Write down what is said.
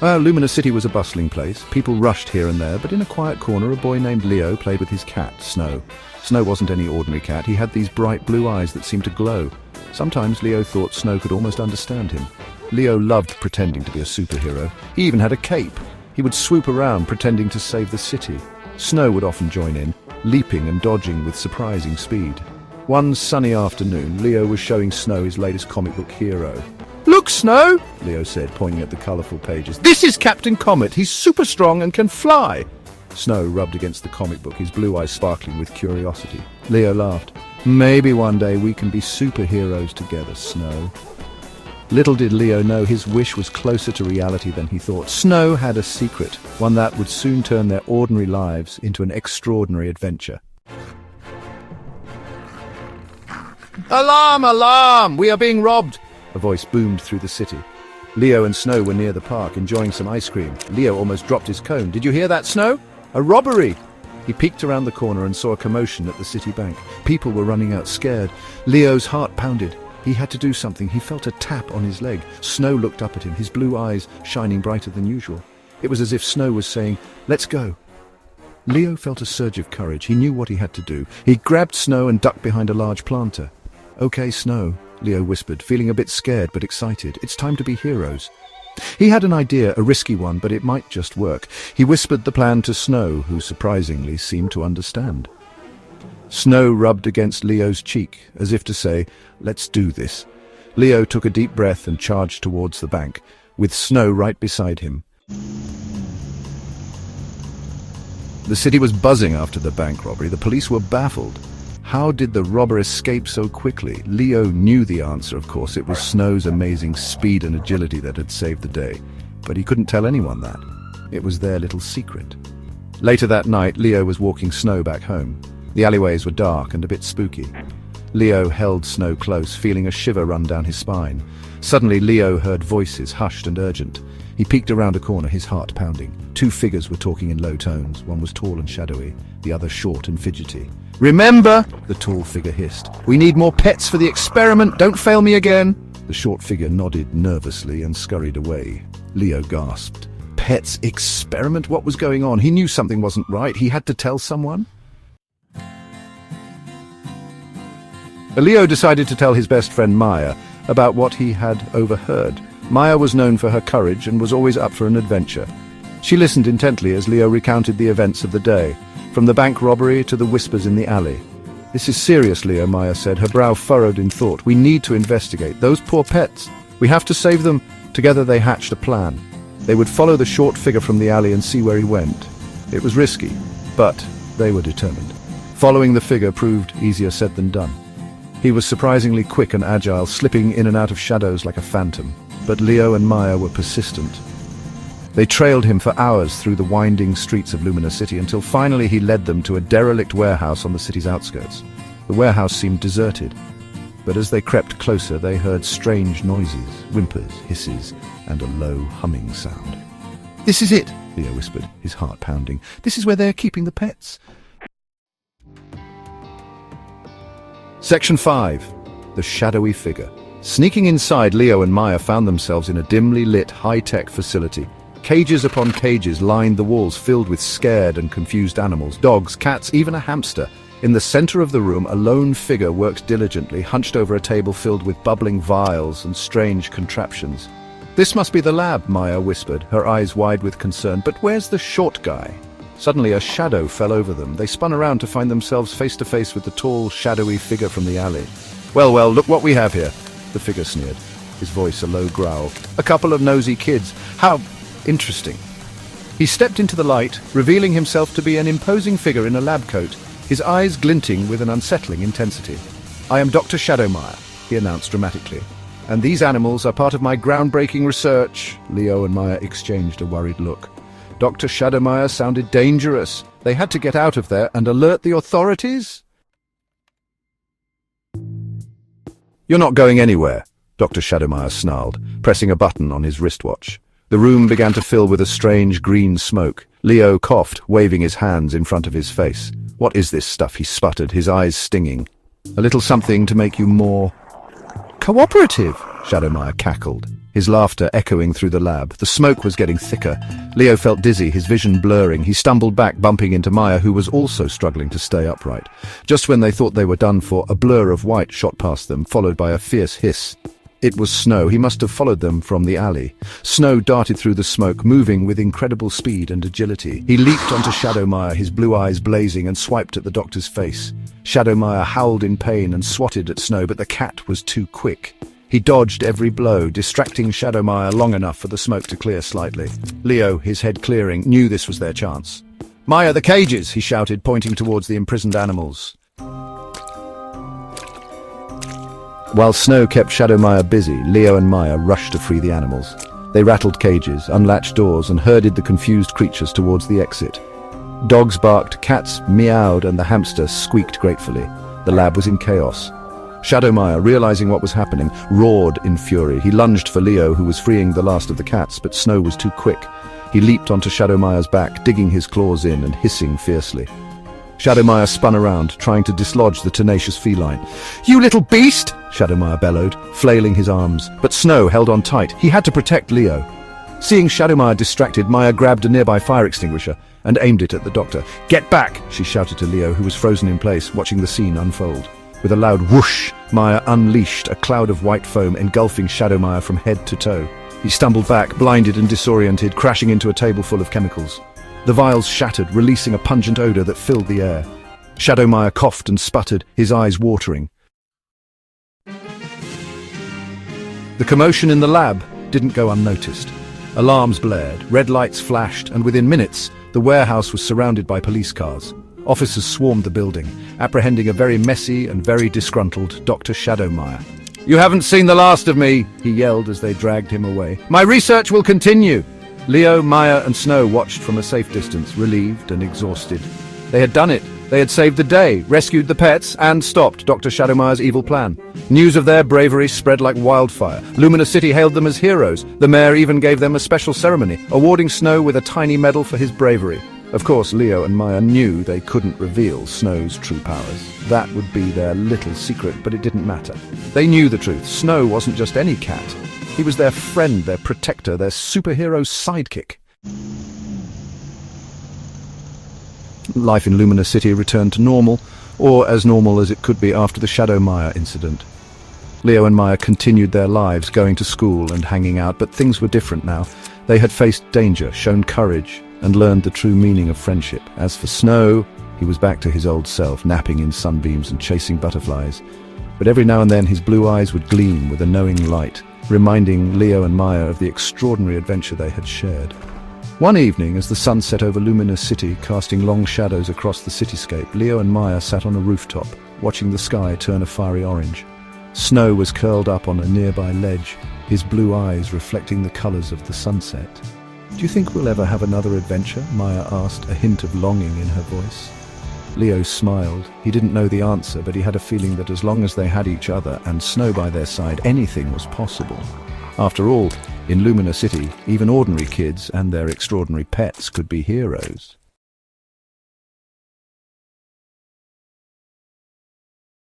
Lumina City was a bustling place. People rushed here and there, but in a quiet corner a boy named Leo played with his cat, Snow. Snow wasn't any ordinary cat. He had these bright blue eyes that seemed to glow. Sometimes Leo thought Snow could almost understand him. Leo loved pretending to be a superhero. He even had a cape. He would swoop around pretending to save the city. Snow would often join in, leaping and dodging with surprising speed. One sunny afternoon, Leo was showing Snow his latest comic book hero. "Look, Snow," Leo said, pointing at the colourful pages. "This is Captain Comet. He's super strong and can fly." Snow rubbed against the comic book, his blue eyes sparkling with curiosity. Leo laughed. "Maybe one day we can be superheroes together, Snow." Little did Leo know his wish was closer to reality than he thought. Snow had a secret, one that would soon turn their ordinary lives into an extraordinary adventure. "Alarm! Alarm! We are being robbed!" A voice boomed through the city. Leo and Snow were near the park, enjoying some ice cream. Leo almost dropped his cone. "Did you hear that, Snow? A robbery!" He peeked around the corner and saw a commotion at the city bank. People were running out, scared. Leo's heart pounded. He had to do something. He felt a tap on his leg. Snow looked up at him, his blue eyes shining brighter than usual. It was as if Snow was saying, "Let's go." Leo felt a surge of courage. He knew what he had to do. He grabbed Snow and ducked behind a large planter. "Okay, Snow," Leo whispered, feeling a bit scared but excited. "It's time to be heroes." He had an idea, a risky one, but it might just work. He whispered the plan to Snow, who surprisingly seemed to understand. Snow rubbed against Leo's cheek, as if to say, "Let's do this." Leo took a deep breath and charged towards the bank, with Snow right beside him. The city was buzzing after the bank robbery. The police were baffled. How did the robber escape so quickly? Leo knew the answer, of course. It was Snow's amazing speed and agility that had saved the day. But he couldn't tell anyone that. It was their little secret. Later that night, Leo was walking Snow back home. The alleyways were dark and a bit spooky. Leo held Snow close, feeling a shiver run down his spine. Suddenly, Leo heard voices, hushed and urgent. He peeked around a corner, his heart pounding. Two figures were talking in low tones. One was tall and shadowy, the other short and fidgety. "Remember," the tall figure hissed, "we need more pets for the experiment. Don't fail me again." The short figure nodded nervously and scurried away. Leo gasped. Pets experiment? What was going on? He knew something wasn't right. He had to tell someone. Leo decided to tell his best friend Maya about what he had overheard. Maya was known for her courage and was always up for an adventure. She listened intently as Leo recounted the events of the day, from the bank robbery to the whispers in the alley. "This is serious, Leo," Maya said, her brow furrowed in thought. "We need to investigate. Those poor pets. We have to save them." Together they hatched a plan. They would follow the short figure from the alley and see where he went. It was risky, but they were determined. Following the figure proved easier said than done. He was surprisingly quick and agile, slipping in and out of shadows like a phantom. But Leo and Maya were persistent. They trailed him for hours through the winding streets of Lumina City until finally he led them to a derelict warehouse on the city's outskirts. The warehouse seemed deserted, but as they crept closer they heard strange noises, whimpers, hisses, and a low humming sound. "This is it," Leo whispered, his heart pounding. "This is where they are keeping the pets." Section 5. The Shadowy Figure. Sneaking inside, Leo and Maya found themselves in a dimly lit, high-tech facility. Cages upon cages lined the walls, filled with scared and confused animals, dogs, cats, even a hamster. In the center of the room, a lone figure worked diligently, hunched over a table filled with bubbling vials and strange contraptions. "This must be the lab," Maya whispered, her eyes wide with concern. "But where's the short guy?" Suddenly a shadow fell over them. They spun around to find themselves face to face with the tall, shadowy figure from the alley. Well, look what we have here," the figure sneered, his voice a low growl. "A couple of nosy kids. How interesting." He stepped into the light, revealing himself to be an imposing figure in a lab coat, his eyes glinting with an unsettling intensity. "I am Dr. Shadowmire," he announced dramatically, "and these animals are part of my groundbreaking research." Leo and Maya exchanged a worried look. Dr. Shadowmire sounded dangerous. They had to get out of there and alert the authorities? "You're not going anywhere," Dr. Shadowmire snarled, pressing a button on his wristwatch. The room began to fill with a strange green smoke. Leo coughed, waving his hands in front of his face. "What is this stuff?" he sputtered, his eyes stinging. "A little something to make you more cooperative," Shadowmire cackled, his laughter echoing through the lab. The smoke was getting thicker. Leo felt dizzy, his vision blurring. He stumbled back, bumping into Maya, who was also struggling to stay upright. Just when they thought they were done for, a blur of white shot past them, followed by a fierce hiss. It was Snow. He must have followed them from the alley. Snow darted through the smoke, moving with incredible speed and agility. He leaped onto Shadowmire, his blue eyes blazing, and swiped at the doctor's face. Shadowmire howled in pain and swatted at Snow, but the cat was too quick. He dodged every blow, distracting Shadowmire long enough for the smoke to clear slightly. Leo, his head clearing, knew this was their chance. "Maya, the cages!" he shouted, pointing towards the imprisoned animals. While Snow kept Shadowmire busy, Leo and Maya rushed to free the animals. They rattled cages, unlatched doors, and herded the confused creatures towards the exit. Dogs barked, cats meowed, and the hamster squeaked gratefully. The lab was in chaos. Shadowmire, realizing what was happening, roared in fury. He lunged for Leo, who was freeing the last of the cats, but Snow was too quick. He leaped onto Shadowmire's back, digging his claws in and hissing fiercely. Shadowmire spun around, trying to dislodge the tenacious feline. "You little beast!" Shadowmire bellowed, flailing his arms. But Snow held on tight. He had to protect Leo. Seeing Shadowmire distracted, Maya grabbed a nearby fire extinguisher and aimed it at the doctor. "Get back!" she shouted to Leo, who was frozen in place, watching the scene unfold. With a loud whoosh, Maya unleashed a cloud of white foam, engulfing Shadowmire from head to toe. He stumbled back, blinded and disoriented, crashing into a table full of chemicals. The vials shattered, releasing a pungent odor that filled the air. Shadowmire coughed and sputtered, his eyes watering. The commotion in the lab didn't go unnoticed. Alarms blared, red lights flashed, and within minutes, the warehouse was surrounded by police cars. Officers swarmed the building, apprehending a very messy and very disgruntled Dr. Shadowmire. "You haven't seen the last of me," he yelled as they dragged him away. "My research will continue." Leo, Maya, and Snow watched from a safe distance, relieved and exhausted. They had done it. They had saved the day, rescued the pets, and stopped Dr. Shadowmire's evil plan. News of their bravery spread like wildfire. Lumina City hailed them as heroes. The mayor even gave them a special ceremony, awarding Snow with a tiny medal for his bravery. Of course, Leo and Maya knew they couldn't reveal Snow's true powers. That would be their little secret, but it didn't matter. They knew the truth. Snow wasn't just any cat. He was their friend, their protector, their superhero sidekick. Life in Lumina City returned to normal, or as normal as it could be after the Shadowmire incident. Leo and Maya continued their lives, going to school and hanging out, but things were different now. They had faced danger, shown courage, and learned the true meaning of friendship. As for Snow, he was back to his old self, napping in sunbeams and chasing butterflies. But every now and then his blue eyes would gleam with a knowing light, reminding Leo and Maya of the extraordinary adventure they had shared. One evening, as the sun set over Lumina City, casting long shadows across the cityscape, Leo and Maya sat on a rooftop, watching the sky turn a fiery orange. Snow was curled up on a nearby ledge, his blue eyes reflecting the colors of the sunset. "Do you think we'll ever have another adventure?" Maya asked, a hint of longing in her voice. Leo smiled. He didn't know the answer, but he had a feeling that as long as they had each other and Snow by their side, anything was possible. After all, in Lumina City, even ordinary kids and their extraordinary pets could be heroes.